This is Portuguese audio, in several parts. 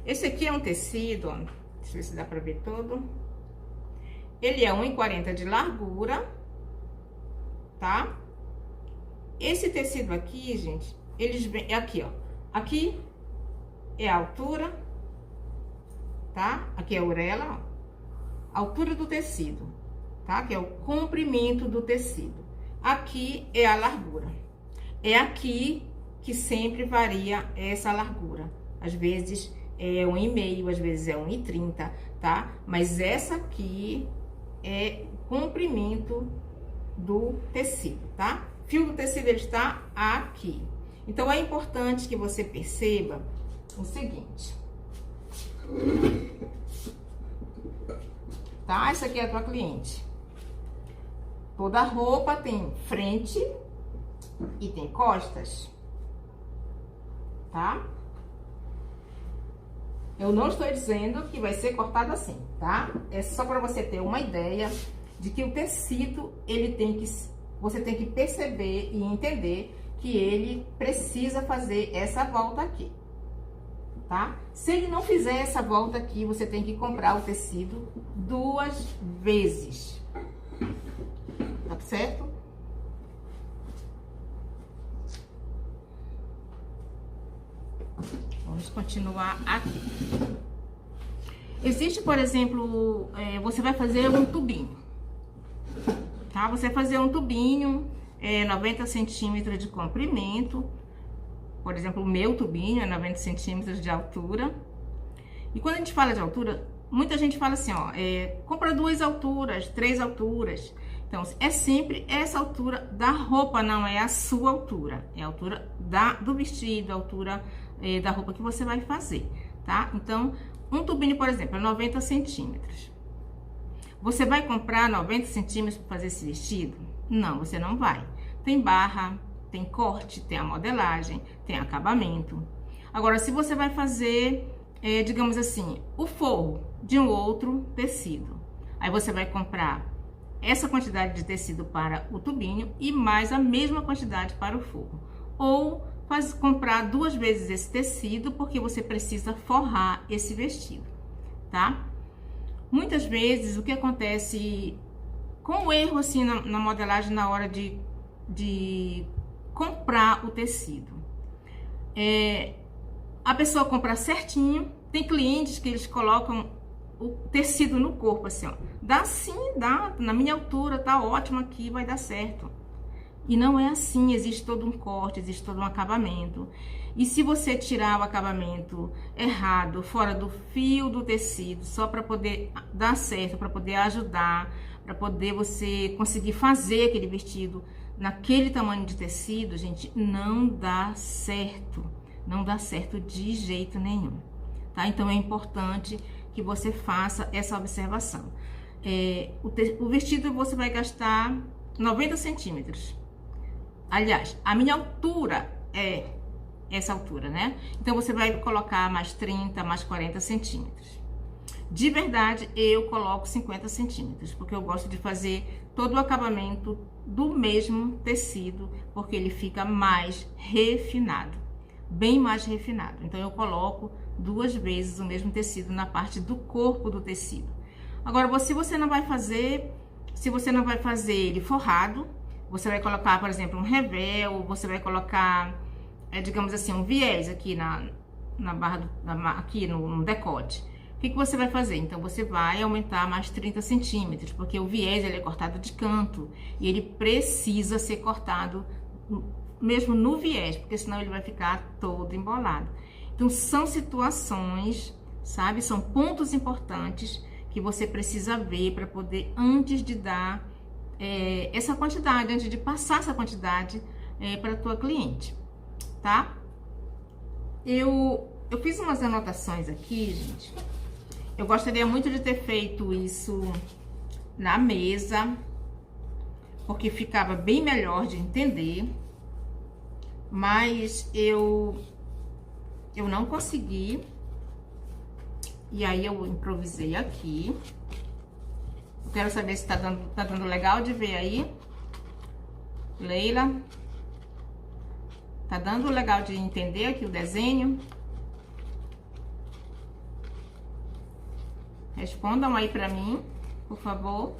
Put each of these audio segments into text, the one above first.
Esse aqui é um tecido, ó, deixa eu ver se dá pra ver todo. Ele é 1,40 de largura, tá? Esse tecido aqui, gente, eles vêm aqui, ó. Aqui é a altura, tá? Aqui é a orelha, ó. A altura do tecido, tá? Que é o comprimento do tecido. Aqui é a largura. É aqui que sempre varia essa largura. Às vezes é 1,5, às vezes é 1,30, tá? Mas essa aqui é o comprimento do tecido, tá? O fio do tecido ele está aqui. Então é importante que você perceba o seguinte. Tá? Essa aqui é a tua cliente. Toda roupa tem frente e tem costas, tá? Eu não estou dizendo que vai ser cortado assim, tá? É só para você ter uma ideia de que o tecido, você tem que perceber e entender que ele precisa fazer essa volta aqui, tá? Se ele não fizer essa volta aqui, você tem que comprar o tecido 2 vezes, tá certo? Vamos continuar aqui. Existe, por exemplo, você vai fazer um tubinho, tá? Você vai fazer um tubinho, 90 centímetros de comprimento. Por exemplo, o meu tubinho é 90 centímetros de altura. E quando a gente fala de altura, muita gente fala assim, ó, compra 2 alturas, 3 alturas. Então, é sempre essa altura da roupa, não é a sua altura. É a altura do vestido, a altura da roupa que você vai fazer, tá? Então, um tubinho, por exemplo, é 90 centímetros. Você vai comprar 90 centímetros para fazer esse vestido? Não, você não vai. Tem barra, tem corte, tem a modelagem, tem acabamento. Agora, se você vai fazer, digamos assim, o forro de um outro tecido, aí você vai comprar essa quantidade de tecido para o tubinho e mais a mesma quantidade para o forro. Ou comprar 2 vezes esse tecido, porque você precisa forrar esse vestido, tá? Muitas vezes, o que acontece com o erro, assim, na modelagem, na hora de comprar o tecido, a pessoa compra certinho. Tem clientes que eles colocam o tecido no corpo, assim, ó. Dá sim, dá, na minha altura, tá ótimo aqui, vai dar certo. E não é assim, existe todo um corte, existe todo um acabamento. E se você tirar o acabamento errado, fora do fio do tecido, só para poder dar certo, para poder ajudar, para poder você conseguir fazer aquele vestido naquele tamanho de tecido, gente, não dá certo. Não dá certo de jeito nenhum, tá? Então é importante que você faça essa observação. O vestido você vai gastar 90 centímetros. Aliás, a minha altura é essa altura, né? Então, você vai colocar mais 30, mais 40 centímetros. De verdade, eu coloco 50 centímetros, porque eu gosto de fazer todo o acabamento do mesmo tecido, porque ele fica mais refinado, bem mais refinado. Então, eu coloco 2 vezes o mesmo tecido na parte do corpo do tecido. Agora, se você não vai fazer ele forrado, você vai colocar, por exemplo, um revel, você vai colocar, digamos assim, um viés aqui na barra, aqui no decote. O que você vai fazer? Então, você vai aumentar mais 30 centímetros, porque o viés ele é cortado de canto e ele precisa ser cortado mesmo no viés, porque senão ele vai ficar todo embolado. Então, são situações, sabe? São pontos importantes que você precisa ver para poder, antes de dar essa quantidade, antes de passar essa quantidade para a tua cliente, tá? Eu fiz umas anotações aqui, gente. Eu gostaria muito de ter feito isso na mesa, porque ficava bem melhor de entender, mas eu não consegui, e aí eu improvisei aqui. Eu quero saber se tá dando legal de ver aí. Leila. Tá dando legal de entender aqui o desenho? Respondam aí pra mim, por favor.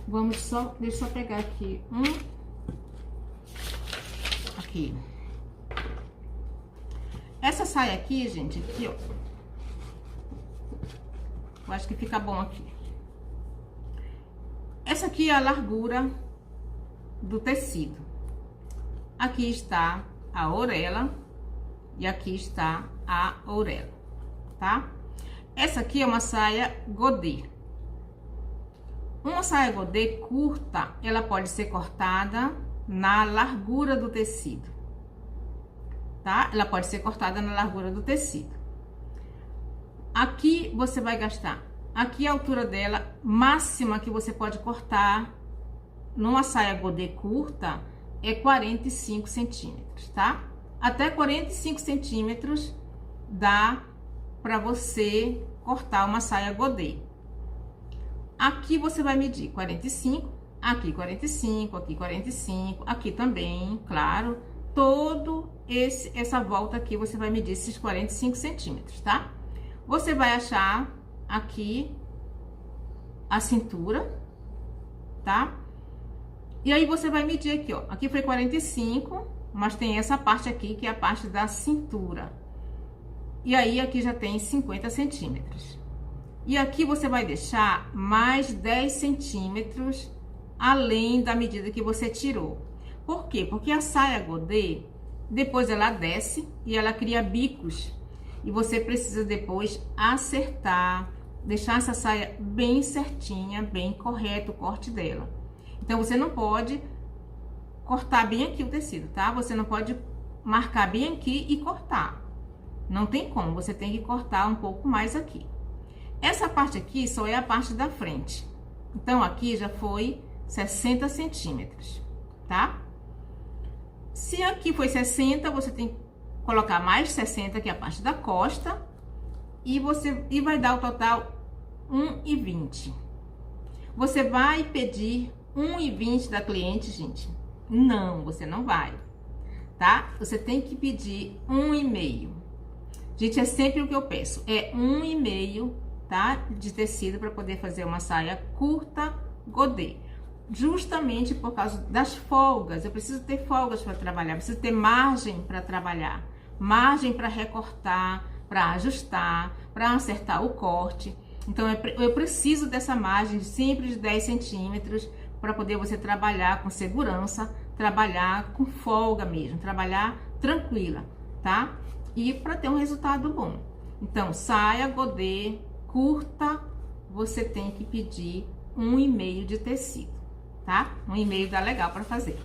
Vamos só, deixa eu só pegar aqui aqui. Essa saia aqui, gente, aqui, ó. Eu acho que fica bom aqui. Essa aqui é a largura do tecido. Aqui está a orelha e aqui está a orelha, tá? Essa aqui é uma saia godê. Uma saia godê curta, ela pode ser cortada na largura do tecido, tá? Ela pode ser cortada na largura do tecido. Aqui você vai gastar, aqui a altura dela máxima que você pode cortar numa saia godê curta é 45 centímetros, tá? Até 45 centímetros dá para você cortar uma saia godê. Aqui você vai medir 45, aqui 45, aqui 45, aqui também, claro. Todo essa volta aqui você vai medir esses 45 centímetros, tá? Você vai achar aqui a cintura, tá? E aí você vai medir aqui, ó. Aqui foi 45, mas tem essa parte aqui que é a parte da cintura. E aí aqui já tem 50 centímetros. E aqui você vai deixar mais 10 centímetros além da medida que você tirou. Por quê? Porque a saia godê, depois ela desce e ela cria bicos. E você precisa depois acertar, deixar essa saia bem certinha, bem correto o corte dela. Então, você não pode cortar bem aqui o tecido, tá? Você não pode marcar bem aqui e cortar. Não tem como, você tem que cortar um pouco mais aqui. Essa parte aqui só é a parte da frente. Então, aqui já foi 60 centímetros, tá? Se aqui foi 60, você tem que colocar mais 60, que é a parte da costa. E vai dar o total 1,20. Você vai pedir 1,20 da cliente, gente? Não, você não vai, tá? Você tem que pedir 1,5. Gente, é sempre o que eu peço. É 1,5, tá? De tecido para poder fazer uma saia curta godê. Justamente por causa das folgas. Eu preciso ter folgas para trabalhar, preciso ter margem para trabalhar, margem para recortar, para ajustar, para acertar o corte. Então, eu preciso dessa margem sempre de 10 centímetros para poder você trabalhar com segurança, trabalhar com folga mesmo, trabalhar tranquila, tá? E para ter um resultado bom. Então, saia godê curta, você tem que pedir 1,5 de tecido, tá? 1,5 dá legal para fazer.